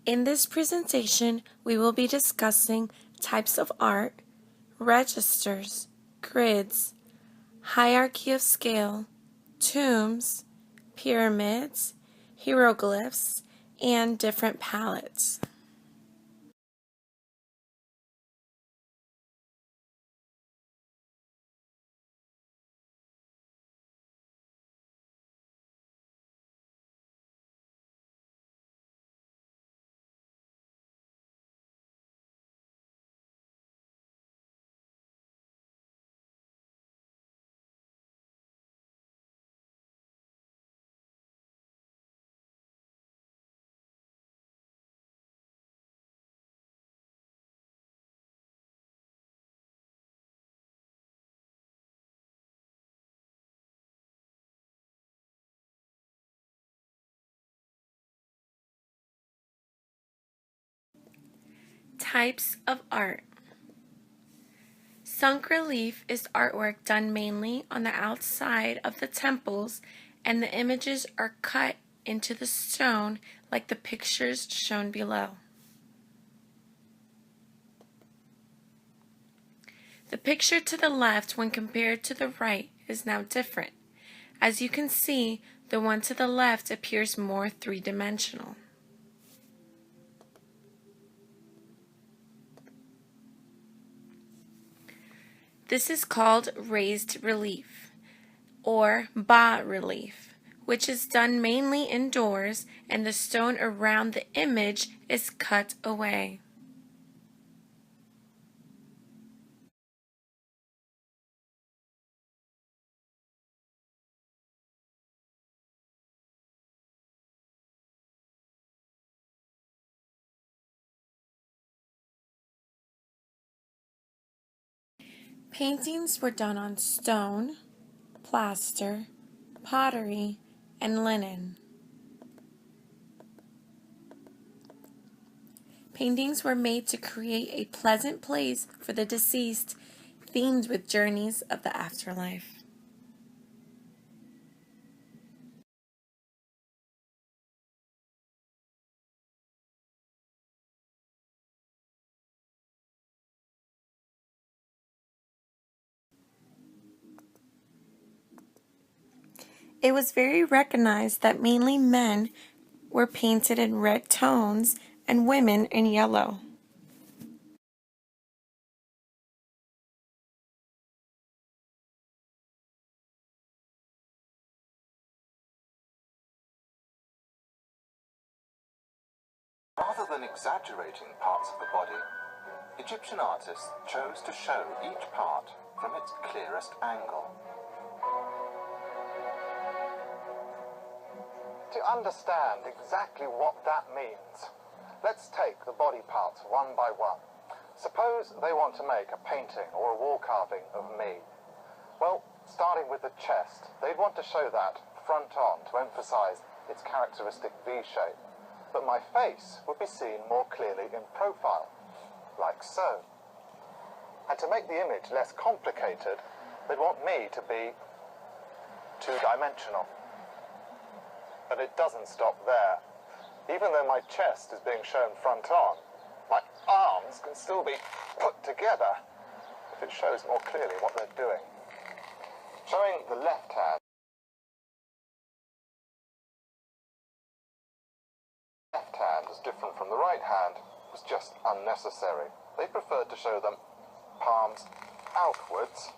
In this presentation, we will be discussing types of art, registers, grids, hierarchy of scale, tombs, pyramids, hieroglyphs, and different palettes. Types of art. Sunk relief is artwork done mainly on the outside of the temples, and the images are cut into the stone like the pictures shown below. The picture to the left when compared to the right is now different. As you can see, the one to the left appears more three-dimensional. This is called raised relief, or bas relief, which is done mainly indoors, and the stone around the image is cut away. Paintings were done on stone, plaster, pottery, and linen. Paintings were made to create a pleasant place for the deceased, themed with journeys of the afterlife. It was very recognized that mainly men were painted in red tones and women in yellow. Rather than exaggerating parts of the body, Egyptian artists chose to show each part from its clearest angle. To understand exactly what that means, let's take the body parts one by one. Suppose they want to make a painting or a wall carving of me. Well, starting with the chest, they'd want to show that front on to emphasize its characteristic V shape. But my face would be seen more clearly in profile, like so. And to make the image less complicated, they'd want me to be two-dimensional. But it doesn't stop there. Even though my chest is being shown front on, my arms can still be put together if it shows more clearly what they're doing. Showing the left hand as different from the right hand was just unnecessary. They preferred to show them palms outwards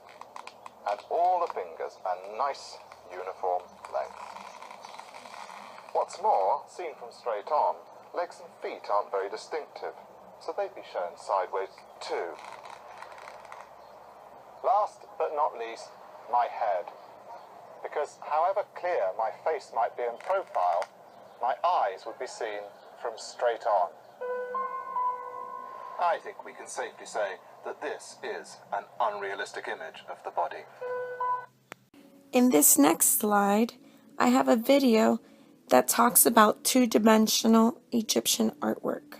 and all the fingers a nice uniform length. What's more, seen from straight on, legs and feet aren't very distinctive, so they'd be shown sideways too. Last but not least, my head. Because however clear my face might be in profile, my eyes would be seen from straight on. I think we can safely say that this is an unrealistic image of the body. In this next slide, I have a video that talks about two-dimensional Egyptian artwork.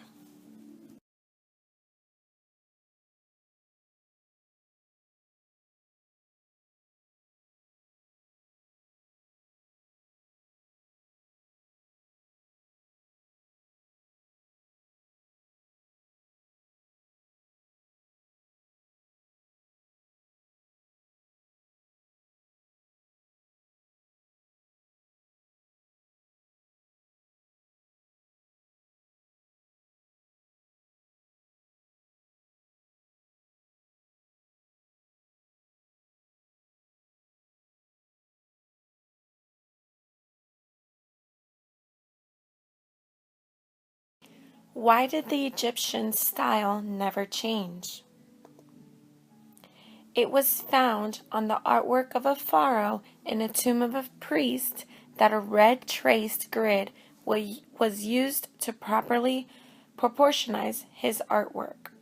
Why did the Egyptian style never change? It was found on the artwork of a pharaoh in a tomb of a priest that a red traced grid was used to properly proportionize his artwork.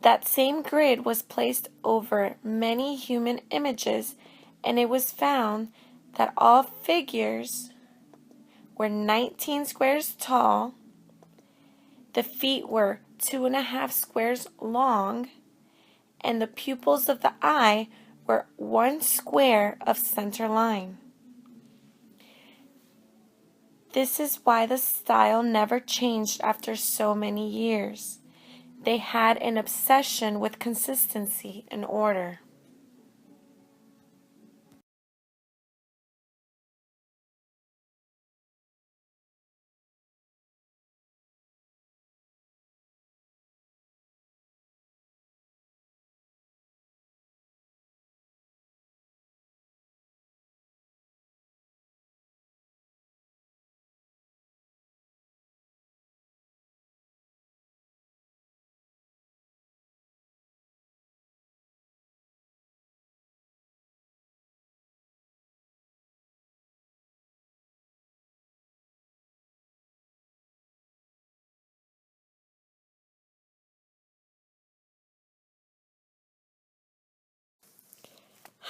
That same grid was placed over many human images, and it was found that all figures were 19 squares tall, the feet were 2.5 squares long, and the pupils of the eye were 1 square of center line. This is why the style never changed after so many years. They had an obsession with consistency and order.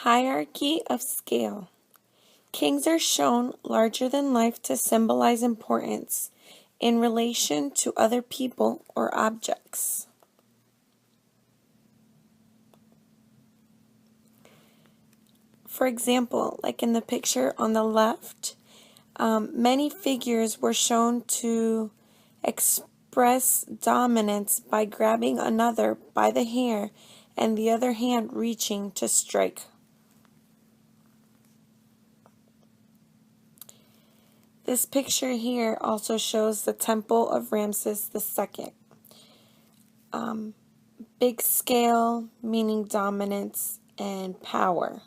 Hierarchy of scale. Kings are shown larger than life to symbolize importance in relation to other people or objects. For example, like in the picture on the left, many figures were shown to express dominance by grabbing another by the hair and the other hand reaching to strike. This picture here also shows the temple of Ramses II. Big scale, meaning dominance and power.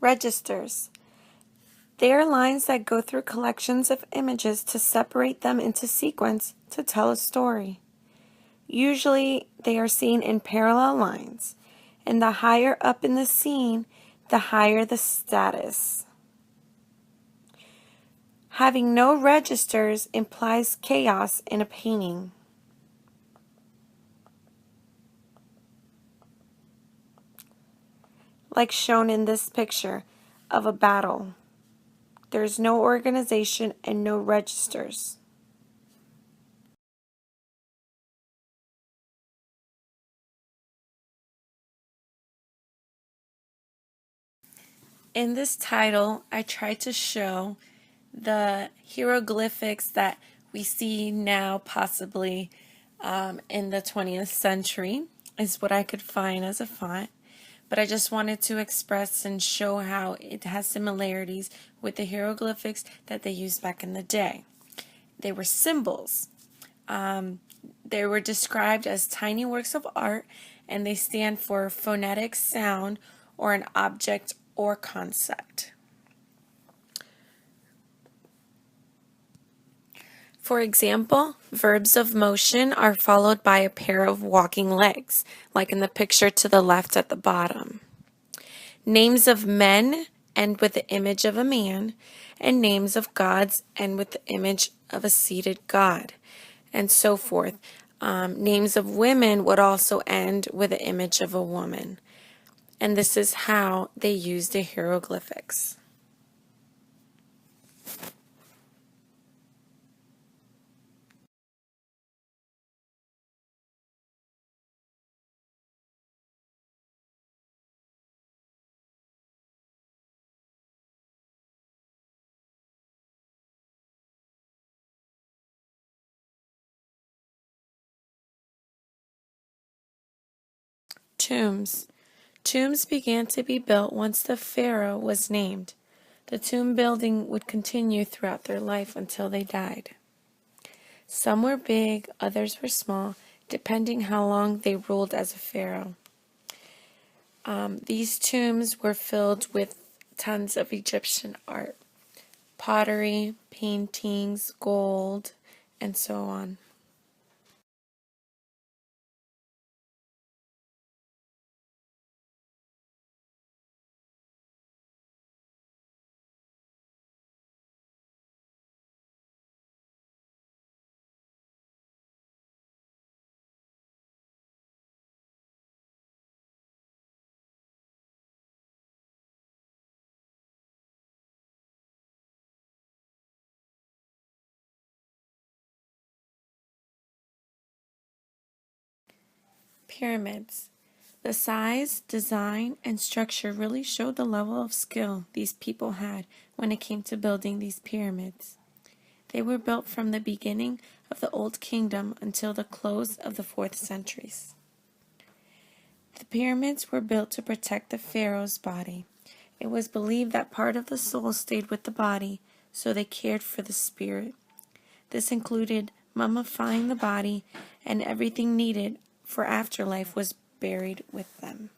Registers. They are lines that go through collections of images to separate them into sequence to tell a story. Usually they are seen in parallel lines, and the higher up in the scene, the higher the status. Having no registers implies chaos in a painting. Like shown in this picture of a battle. There's no organization and no registers. In this title, I tried to show the hieroglyphics that we see now possibly in the 20th century is what I could find as a font. But I just wanted to express and show how it has similarities with the hieroglyphics that they used back in the day. They were symbols. They were described as tiny works of art, and they stand for phonetic sound or an object or concept. For example, verbs of motion are followed by a pair of walking legs, like in the picture to the left at the bottom. Names of men end with the image of a man, and names of gods end with the image of a seated god, and so forth. Names of women would also end with the image of a woman. And this is how they used the hieroglyphics. Tombs. Tombs began to be built once the pharaoh was named. The tomb building would continue throughout their life until they died. Some were big, others were small, depending how long they ruled as a pharaoh. These tombs were filled with tons of Egyptian art, pottery, paintings, gold, and so on. Pyramids. The size, design, and structure really showed the level of skill these people had when it came to building these pyramids. They were built from the beginning of the Old Kingdom until the close of the 4th centuries. The pyramids were built to protect the pharaoh's body. It was believed that part of the soul stayed with the body, so they cared for the spirit. This included mummifying the body, and everything needed for afterlife was buried with them.